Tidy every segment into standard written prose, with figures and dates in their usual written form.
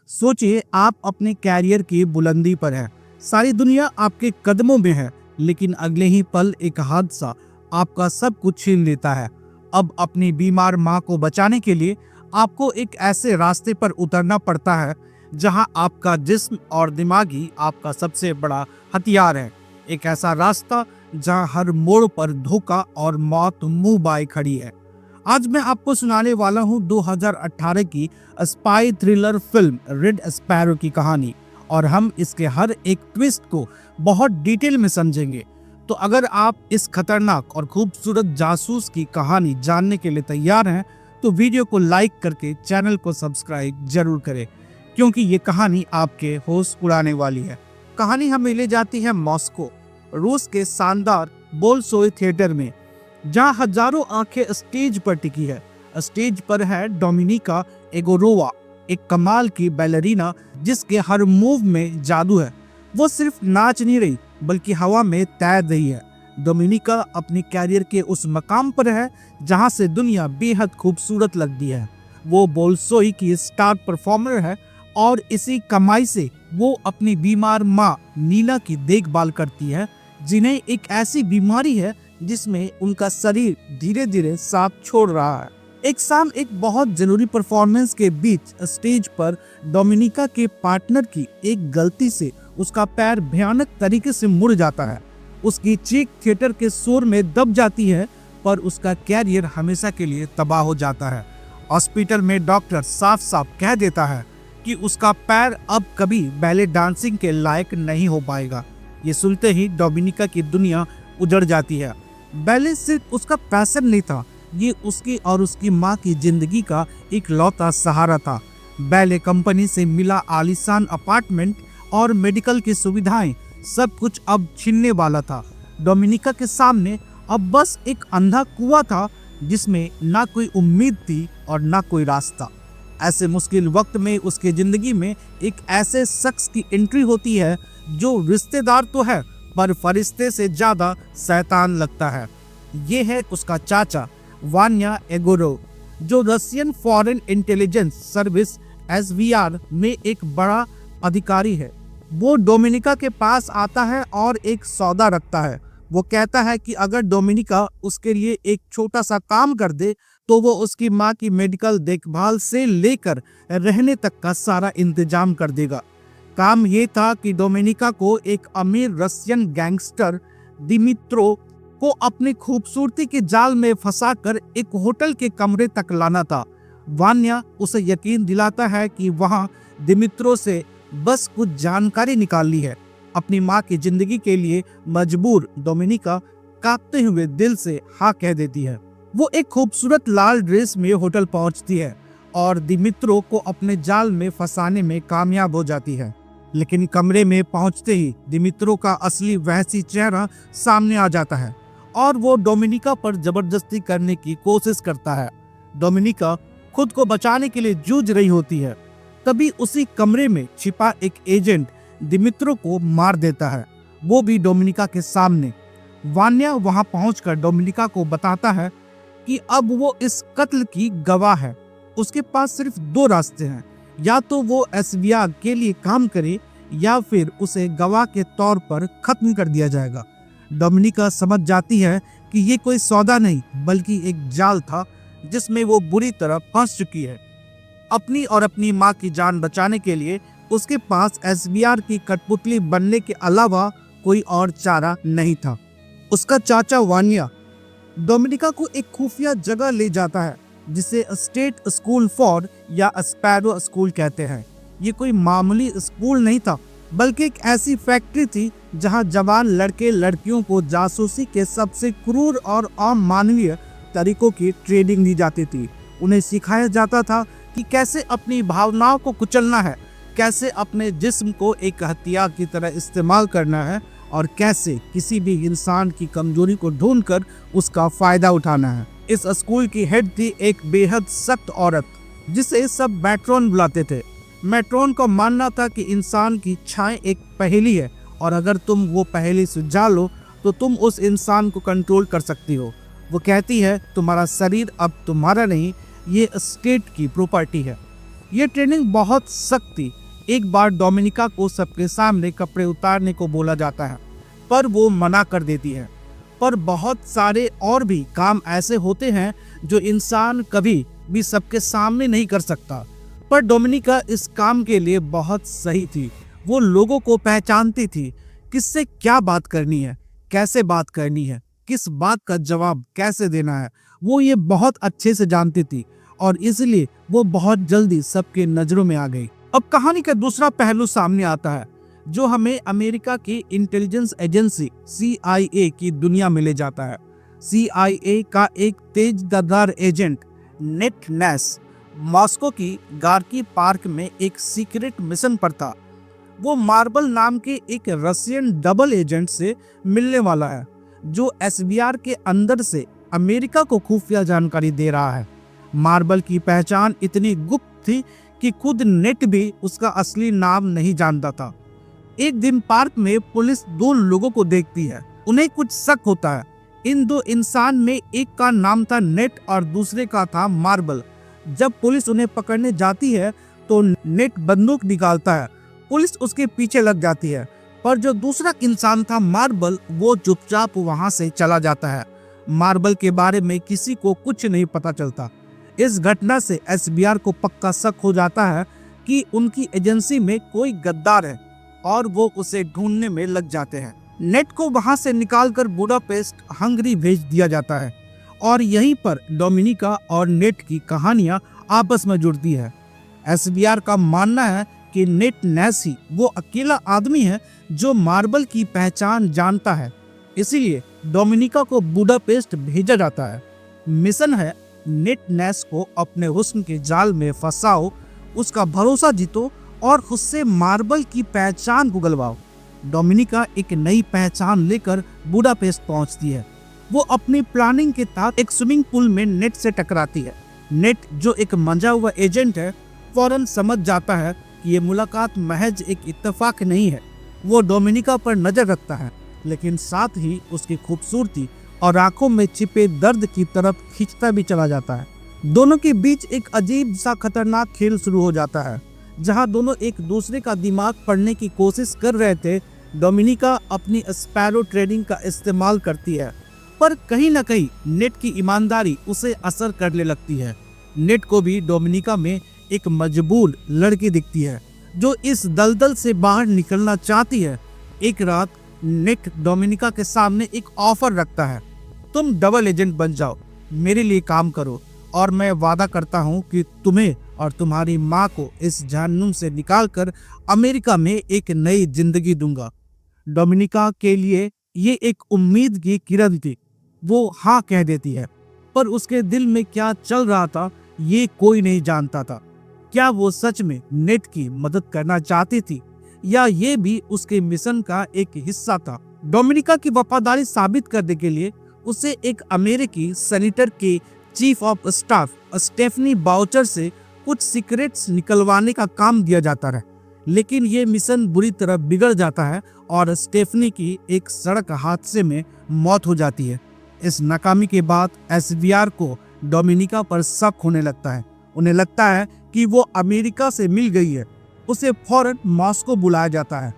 सोचिए आप अपने कैरियर की बुलंदी पर हैं, सारी दुनिया आपके कदमों में है, लेकिन अगले ही पल एक हादसा आपका सब कुछ छीन लेता है। अब अपनी बीमार माँ को बचाने के लिए आपको एक ऐसे रास्ते पर उतरना पड़ता है जहां आपका जिस्म और दिमागी आपका सबसे बड़ा हथियार है। एक ऐसा रास्ता जहां हर मोड़ पर धोखा और मौत मुंह बाए खड़ी है। आज मैं आपको सुनाने वाला हूं 2018 की spy thriller film red sparrow की कहानी, और हम इसके हर एक ट्विस्ट को बहुत डिटेल में समझेंगे। तो अगर आप इस खतरनाक और खूबसूरत जासूस की कहानी जानने के लिए तैयार हैं तो वीडियो को लाइक करके चैनल को सब्सक्राइब जरूर करें, क्योंकि ये कहानी आपके होश उड़ाने वाली है। कहानी हमें ले जाती है मॉस्को, रूस के शानदार बोल्शोय थिएटर में, जहां हजारों आंखें स्टेज पर टिकी है। स्टेज पर है डोमिनिका एगोरोवा, एक कमाल की बैलरीना जिसके हर मूव में जादू है। वो सिर्फ नाच नहीं रही बल्कि हवा में तैर रही है। डोमिनिका अपनी कैरियर के उस मकाम पर है जहां से दुनिया बेहद खूबसूरत लगती है। वो बोल्शोय की स्टार परफॉर्मर है और इसी कमाई से वो अपनी बीमार माँ नीला की देखभाल करती है, जिन्हें एक ऐसी बीमारी है जिसमें उनका शरीर धीरे धीरे साथ छोड़ रहा है। एक शाम एक बहुत जरूरी परफॉर्मेंस के बीच स्टेज पर डोमिनिका के पार्टनर की एक गलती से उसका पैर भयानक तरीके से मुड़ जाता है। उसकी चीख थिएटर के शोर में दब जाती है, पर उसका कैरियर हमेशा के लिए तबाह हो जाता है। हॉस्पिटल में डॉक्टर साफ साफ कह देता है कि उसका पैर अब कभी बैले डांसिंग के लायक नहीं हो पाएगा। ये सुनते ही डोमिनिका की दुनिया उजड़ जाती है। बैले सिर्फ उसका पैशन नहीं था, ये उसकी और उसकी माँ की जिंदगी का एक लौता सहारा था। बैले कंपनी से मिला आलीशान अपार्टमेंट और मेडिकल की सुविधाएं, सब कुछ अब छिनने वाला था। डोमिनिका के सामने अब बस एक अंधा कुआं था जिसमें ना कोई उम्मीद थी और ना कोई रास्ता। ऐसे मुश्किल वक्त में उसके जिंदगी में एक ऐसे शख्स की एंट्री होती है जो रिश्तेदार तो है पर फरिश्ते से ज्यादा शैतान लगता है। ये है उसका चाचा वान्या एगोरोव, जो Russian foreign intelligence service SVR में एक बड़ा अधिकारी है। वो डोमिनिका के पास आता है और एक सौदा रखता है। वो कहता है कि अगर डोमिनिका उसके लिए एक छोटा सा काम कर दे तो वो उसकी माँ की मेडिकल देखभाल से लेकर रहने तक का सारा इंतजाम कर देगा। काम ये था कि डोमिनिका को एक अमीर रशियन गैंगस्टर दिमित्रो को अपनी खूबसूरती के जाल में फंसाकर एक होटल के कमरे तक लाना था। वान्या उसे यकीन दिलाता है कि वहां दिमित्रो से बस कुछ जानकारी निकालनी है। अपनी माँ की जिंदगी के लिए मजबूर डोमिनिका कांपते हुए दिल से हाँ कह देती है। वो एक खूबसूरत लाल ड्रेस में होटल पहुंचती है और दिमित्रो को अपने जाल में फंसाने में कामयाब हो जाती है। लेकिन कमरे में पहुंचते ही दिमित्रो का असली वहशी चेहरा सामने आ जाता है और वो डोमिनिका पर जबरदस्ती करने की कोशिश करता है। डोमिनिका खुद को बचाने के लिए जूझ रही होती है, तभी उसी कमरे में छिपा एक एजेंट दिमित्रो को मार देता है, वो भी डोमिनिका के सामने। वान्या वहां पहुंचकर डोमिनिका को बताता है कि अब वो इस कत्ल की गवाह है। उसके पास सिर्फ दो रास्ते हैं, या तो वो SVR के लिए काम करे या फिर उसे गवाह के तौर पर खत्म कर दिया जाएगा। डोमिनिका समझ जाती है कि ये कोई सौदा नहीं बल्कि एक जाल था जिसमें वो बुरी तरह फंस चुकी है। अपनी और अपनी माँ की जान बचाने के लिए उसके पास SVR की कठपुतली बनने के अलावा कोई और चारा नहीं था। उसका चाचा वान्या डोमिनिका को एक खुफिया जगह ले जाता है जिसे स्टेट स्कूल फॉर या स्पैरो स्कूल कहते हैं। ये कोई मामूली स्कूल नहीं था बल्कि एक ऐसी फैक्ट्री थी जहां जवान लड़के लड़कियों को जासूसी के सबसे क्रूर और अमानवीय तरीकों की ट्रेनिंग दी जाती थी। उन्हें सिखाया जाता था कि कैसे अपनी भावनाओं को कुचलना है, कैसे अपने जिस्म को एक हथियार की तरह इस्तेमाल करना है और कैसे किसी भी इंसान की कमजोरी को ढूंढकर उसका फायदा उठाना है। इस स्कूल की हेड थी एक बेहद सख्त औरत जिसे सब मैट्रोन बुलाते थे। मैट्रोन का मानना था कि इंसान की इच्छाएं एक पहेली है और अगर तुम वो पहेली सुलझा लो तो तुम उस इंसान को कंट्रोल कर सकती हो। वो कहती है तुम्हारा शरीर अब तुम्हारा नहीं, ये स्टेट की प्रॉपर्टी है। ये ट्रेनिंग बहुत सख्त थी। एक बार डोमिनिका को सबके सामने कपड़े उतारने को बोला जाता है, पर वो मना कर देती है। पर बहुत सारे और भी काम ऐसे होते हैं जो इंसान कभी भी सबके सामने नहीं कर सकता। पर डोमिनिका इस काम के लिए बहुत सही थी। वो लोगों को पहचानती थी, किससे क्या बात करनी है, कैसे बात करनी है, किस बात का जवाब कैसे देना है, वो ये बहुत अच्छे से जानती थी और इसलिए वो बहुत जल्दी सबके नजरों में आ गई। अब कहानी का दूसरा पहलू सामने आता है, जो हमें अमेरिका की इंटेलिजेंस एजेंसी CIA की दुनिया में ले जाता है। CIA का एक तेज दरदार एजेंट नेट नेस मॉस्को की गार्की पार्क में एक सीक्रेट मिशन पर था। वो मार्बल नाम के एक रशियन डबल एजेंट से मिलने वाला है, जो SBR के अंदर से अमेरिका को खुफिया जानकारी दे रहा है। मार्बल की पहचान इतनी गुप्त थी कि खुद नेट भी उसका असली नाम नहीं जानता था। एक दिन पार्क में पुलिस दो लोगों को देखती है। उन्हें कुछ शक होता है। इन दो इंसान में एक का नाम था नेट और दूसरे का था मार्बल। जब पुलिस उन्हें पकड़ने जाती है तो नेट बंदूक निकालता है। पुलिस उसके पीछे लग जाती है, पर जो दूसरा इंसान था मार्बल, वो चुपचाप वहां से चला जाता है। मार्बल के बारे में किसी को कुछ नहीं पता चलता। इस घटना से SBR को पक्का शक हो जाता है कि उनकी एजेंसी में कोई गद्दार है और वो उसे ढूंढने में लग जाते हैं। नेट को वहां से निकालकर बुडापेस्ट हंगरी भेज दिया जाता है और यहीं पर डोमिनिका और नेट की कहानियां आपस में जुड़ती है। SBR का मानना है कि नेट नेस ही वो अकेला आदमी है जो मार्बल की पहचान जानता है, इसीलिए डोमिनिका को बुडापेस्ट भेजा जाता है। मिशन है नेट नेस को अपने हुस्न के जाल में फंसाओ, उसका भरोसा जीतो और उससे मार्बल की पहचान को गलवाओ। डोमिनिका एक नई पहचान लेकर बुडापेस्ट पहुंचती है। वो अपनी प्लानिंग के तहत एक स्विमिंग पूल में नेट से टकराती है। नेट, जो एक मंजा हुआ एजेंट है, फौरन समझ जाता है कि ये मुलाकात महज एक इत्तेफाक नहीं है। वो डोमिनिका पर नजर रखता है, लेकिन साथ ही उसकी खूबसूरती और आंखों में छिपे दर्द की तरफ खींचता भी चला जाता है। दोनों के बीच एक अजीब सा खतरनाक खेल शुरू हो जाता है, जहां दोनों एक दूसरे का दिमाग पढ़ने की कोशिश कर रहे थे। डोमिनिका अपनी स्पैरो ट्रेडिंग का इस्तेमाल करती है, पर कहीं न कहीं नेट की ईमानदारी उसे असर करने लगती है। नेट को भी डोमिनिका में एक मजबूर लड़की दिखती है जो इस दलदल से बाहर निकलना चाहती है। एक रात नेट डोमिनिका के सामने एक ऑफर रखता है, तुम डबल एजेंट बन जाओ, मेरे लिए काम करो और मैं वादा करता हूँ कि तुम्हें और तुम्हारी माँ को इस जहन्नुम से निकालकर अमेरिका में एक नई जिंदगी दूंगा। डोमिनिका के लिए ये एक उम्मीद की किरण थी। वो हाँ कह देती है, पर उसके दिल में क्या चल रहा था ये कोई नहीं जानता था। क्या वो सच में नेट की मदद करना चाहती थी या ये भी उसके मिशन का एक हिस्सा था? डोमिनिका की वफादारी साबित करने के लिए उसे एक अमेरिकी सेनेटर के chief of staff Stephanie Boucher से कुछ सीक्रेट्स निकलवाने का काम दिया जाता है, लेकिन ये मिशन बुरी तरह बिगड़ जाता है और स्टेफनी की एक सड़क हादसे में मौत हो जाती है। इस नाकामी के बाद SBR को डोमिनिका पर शक होने लगता है। उन्हें लगता है कि वो अमेरिका से मिल गई है। उसे फौरन मॉस्को बुलाया जाता है,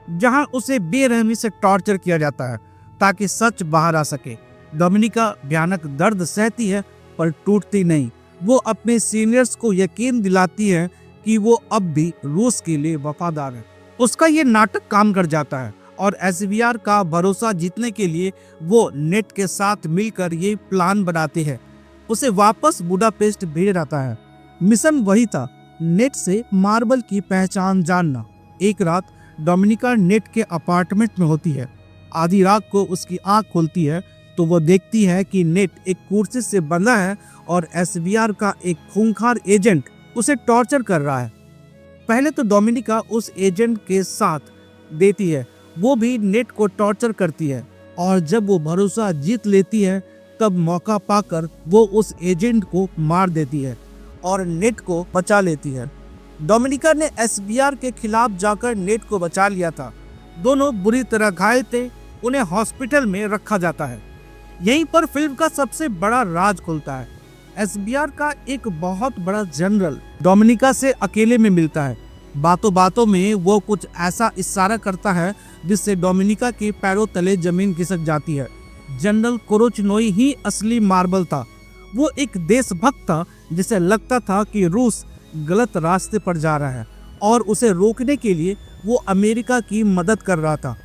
जहां उसे बेरहमी से टॉर्चर किया जाता है ताकि सच बाहर आ सके। डोमिनिका भयानक दर्द सहती है पर टूटती नहीं। वो अपने सीनियर्स को यकीन दिलाती है कि वो अब भी रूस के लिए वफादार है। उसका ये नाटक काम कर जाता है और SBR का भरोसा जीतने के लिए वो नेट के साथ मिलकर ये प्लान बनाते हैं। उसे वापस बुडापेस्ट भेजा जाता है। मिशन वही था, नेट से मार्बल की पहचान जानना। एक रात डोमिनिका नेट के अपार्टमेंट में होती है। आधी रात को उसकी आंख खुलती है तो वो देखती है कि नेट एक कुर्सी से बंधा है और SBR का एक खूंखार एजेंट उसे टॉर्चर कर रहा है। पहले तो डोमिनिका उस एजेंट के साथ देती है, वो भी नेट को टॉर्चर करती है और जब वो भरोसा जीत लेती है तब मौका पाकर वो उस एजेंट को मार देती है और नेट को बचा लेती है। डोमिनिका ने SBR के खिलाफ जाकर नेट को बचा लिया था। दोनों बुरी तरह घायल थे। उन्हें हॉस्पिटल में रखा जाता है। यहीं पर फिल्म का सबसे बड़ा राज खुलता है। एसबीआर का एक बहुत बड़ा जनरल डोमिनिका से अकेले में मिलता है। बातों बातों में वो कुछ ऐसा इशारा करता है जिससे डोमिनिका के पैरों तले जमीन खिसक जाती है। जनरल कोरोचनोई ही असली मार्बल था। वो एक देशभक्त था जिसे लगता था कि रूस गलत रास्ते पर जा रहा है और उसे रोकने के लिए वो अमेरिका की मदद कर रहा था।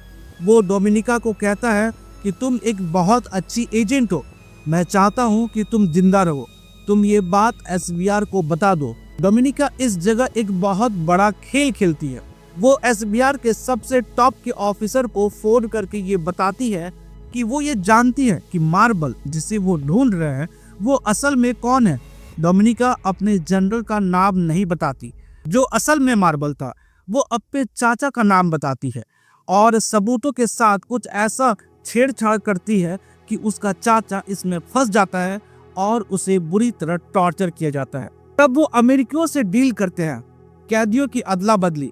वो डोमिनिका को कहता है कि तुम एक बहुत अच्छी एजेंट हो, मैं चाहता हूँ कि तुम जिंदा रहो, तुम ये बात एसबीआर को बता दो। डोमिनिका इस जगह एक बहुत बड़ा खेल खेलती है। वो एसबीआर के सबसे टॉप के ऑफिसर को फोन करके ये बताती है कि वो ये जानती है कि मार्बल जिसे वो ढूंढ रहे हैं वो असल में कौन है। डोमिनिका अपने जनरल का नाम नहीं बताती जो असल में मार्बल था, वो अपने चाचा का नाम बताती है और सबूतों के साथ कुछ ऐसा छेड़छाड़ करती है कि उसका चाचा इसमें फंस जाता है और उसे बुरी तरह टॉर्चर किया जाता है। तब वो अमेरिकियों से डील करते हैं, कैदियों की अदला बदली।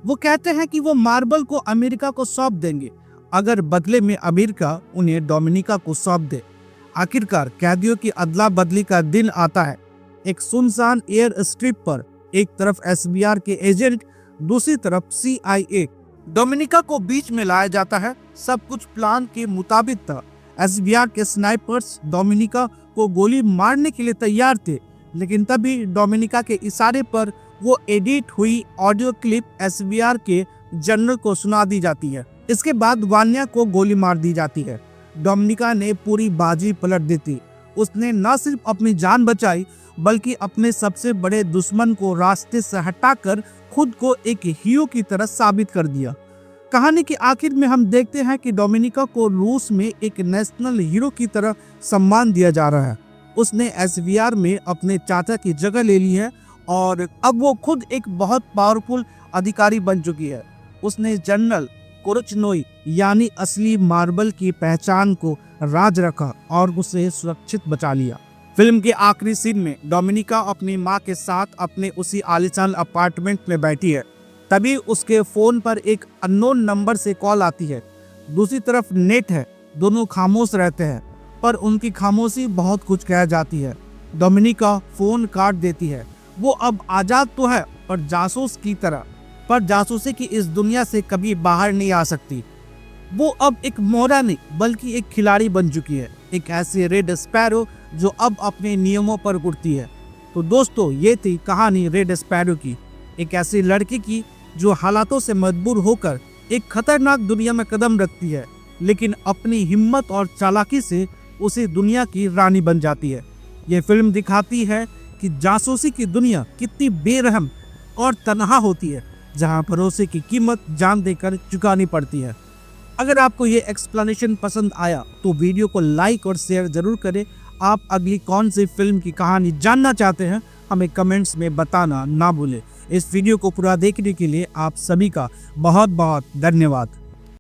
वो कहते हैं कि वो मार्बल को अमेरिका को सौंप देंगे अगर बदले में अमेरिका उन्हें डोमिनिका को सौंप दे। आखिरकार कैदियों की अदला बदली का दिन आता है। एक सुनसान एयर स्ट्रिप पर एक तरफ एसबीआर के एजेंट, दूसरी तरफ CIA। डोमिनिका को बीच में लाया जाता है। सब कुछ प्लान के मुताबिक था। एसबीआर के स्नाइपर्स डोमिनिका को गोली मारने के लिए तैयार थे, लेकिन तभी डोमिनिका के इशारे पर वो एडिट हुई ऑडियो क्लिप एसबीआर के जनरल को सुना दी जाती है। इसके बाद वान्या को गोली मार दी जाती है। डोमिनिका ने पूरी बाजी पलट दी थी। उसने न सिर्फ अपनी जान बचाई बल्कि अपने सबसे बड़े दुश्मन को रास्ते से हटाकर खुद को एक हीरो की तरह साबित कर दिया। कहानी के आखिर में हम देखते हैं कि डोमिनिका को रूस में एक नेशनल हीरो की तरह सम्मान दिया जा रहा है। उसने एसबीआर में अपने चाचा की जगह ले ली है और अब वो खुद एक बहुत पावरफुल अधिकारी बन चुकी है। उसने जनरल कोरोचनोई यानी असली मार्बल की पहचान को राज रखा और उसे सुरक्षित बचा लिया। फिल्म के आखिरी सीन में डोमिनिका अपनी माँ के साथ अपने उसी आलीशान अपार्टमेंट में बैठी है। तभी उसके फोन पर एक अननोन नंबर से कॉल आती है। दूसरी तरफ नेट है। दोनों खामोश रहते हैं पर उनकी खामोशी बहुत कुछ कह जाती है। डोमिनिका फोन काट देती है। वो अब आजाद तो है पर जासूस की तरह, पर जासूसी की इस दुनिया से कभी बाहर नहीं आ सकती। वो अब एक मोहरा नहीं बल्कि एक खिलाड़ी बन चुकी है, एक ऐसी रेड स्पैरो जो अब अपने नियमों पर उड़ती है। तो दोस्तों, ये थी कहानी रेड स्पैरो की, एक ऐसी लड़की की जो हालातों से मजबूर होकर एक खतरनाक दुनिया में कदम रखती है, लेकिन अपनी हिम्मत और चालाकी से उसी दुनिया की रानी बन जाती है। ये फिल्म दिखाती है कि जासूसी की दुनिया कितनी बेरहम और तन्हा होती है, जहां भरोसे की कीमत जान देकर चुकानी पड़ती है। अगर आपको ये एक्सप्लेनेशन पसंद आया तो वीडियो को लाइक और शेयर जरूर करें। आप अगली कौन सी फिल्म की कहानी जानना चाहते हैं हमें कमेंट्स में बताना ना भूलें। इस वीडियो को पूरा देखने के लिए आप सभी का बहुत बहुत धन्यवाद।